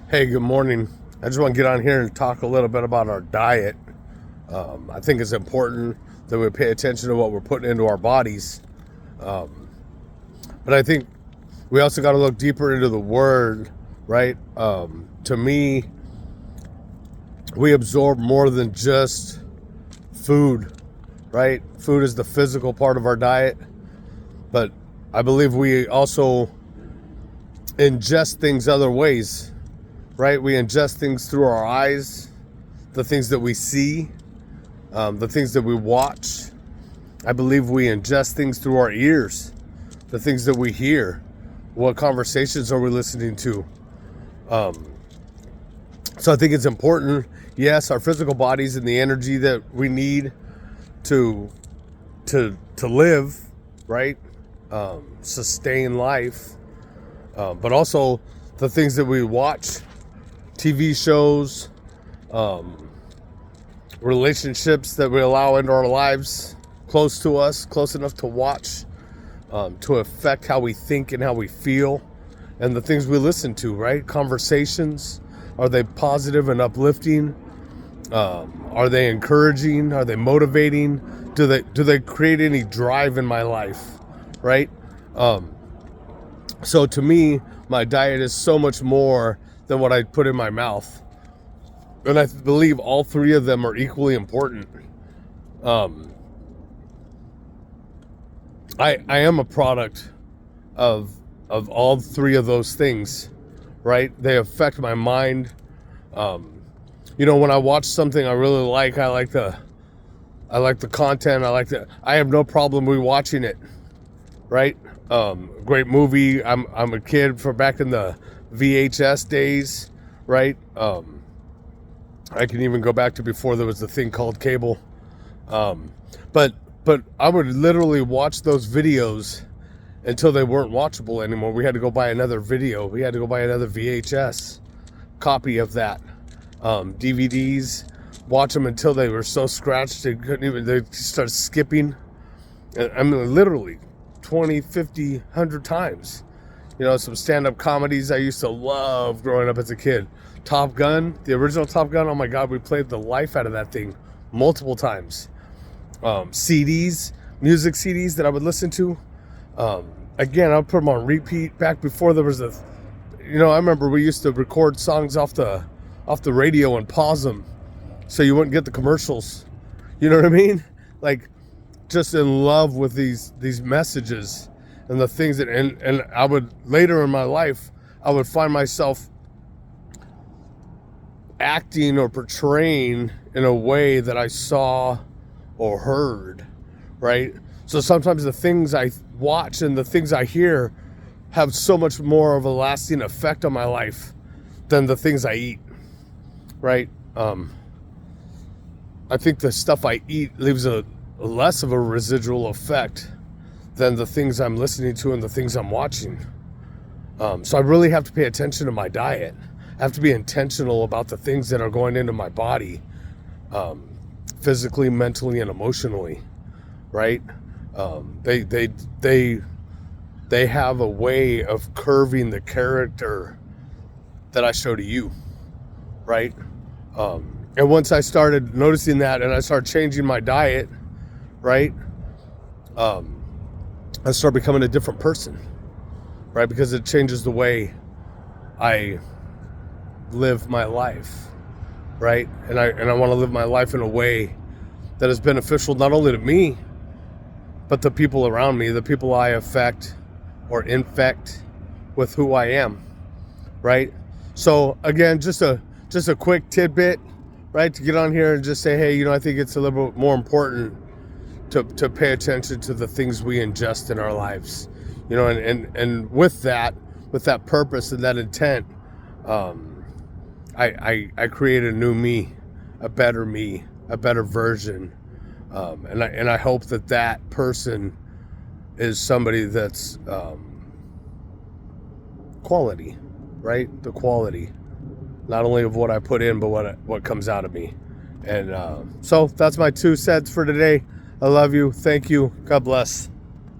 Hey, good morning. I just want to get on here and talk a little bit about our diet. I think it's important that we pay attention to what we're putting into our bodies. But I think we also got to look deeper into the word, right? To me, we absorb more than just food, right? Food is the physical part of our diet, but I believe we also ingest things other ways, right? We ingest things through our eyes, the things that we see, the things that we watch. I believe we ingest things through our ears, the things that we hear. What conversations are we listening to? So I think it's important, yes, our physical bodies and the energy that we need to live, right? Sustain life, but also the things that we watch, TV shows, relationships that we allow into our lives, close to us, close enough to watch, to affect how we think and how we feel, and the things we listen to, right? Conversations, are they positive and uplifting? Are they encouraging? Are they motivating? Do they create any drive in my life, right? So to me, my diet is so much more than what I put in my mouth. And I believe all three of them are equally important. I am a product of all three of those things, right? They affect my mind. When I watch something I really like, I like the content. I have no problem rewatching it, right? Great movie. I'm a kid from back in the VHS days, right? I can even go back to before there was a thing called cable. But I would literally watch those videos until they weren't watchable anymore. We had to go buy another video. We had to go buy another VHS copy of that. DVDs, watch them until they were so scratched they started skipping. I mean, literally 20, 50, 100 times. Some stand-up comedies I used to love growing up as a kid. Top Gun, the original Top Gun, oh my God, we played the life out of that thing multiple times. CDs, music CDs that I would listen to. Again, I would put them on repeat back before there was I remember we used to record songs off the radio and pause them so you wouldn't get the commercials. You know what I mean? Like, just in love with these messages and the things that, and I would, later in my life, I would find myself acting or portraying in a way that I saw or heard, right? So sometimes the things I watch and the things I hear have so much more of a lasting effect on my life than the things I eat, right? I think the stuff I eat leaves a less of a residual effect than the things I'm listening to and the things I'm watching. So I really have to pay attention to my diet. I have to be intentional about the things that are going into my body, physically, mentally, and emotionally, right? They have a way of curving the character that I show to you, right? And once I started noticing that and I started changing my diet, right? I started becoming a different person, right? Because it changes the way I live my life, right? And I want to live my life in a way that is beneficial not only to me, but the people around me, the people I affect or infect with who I am, right? So again, just a quick tidbit, right? To get on here and just say, hey, I think it's a little bit more important to pay attention to the things we ingest in our lives, and with that purpose and that intent, I create a new me, a better version, and I hope that person is somebody that's quality, right? The quality, not only of what I put in, but what comes out of me. And so that's my 2 cents for today. I love you. Thank you. God bless.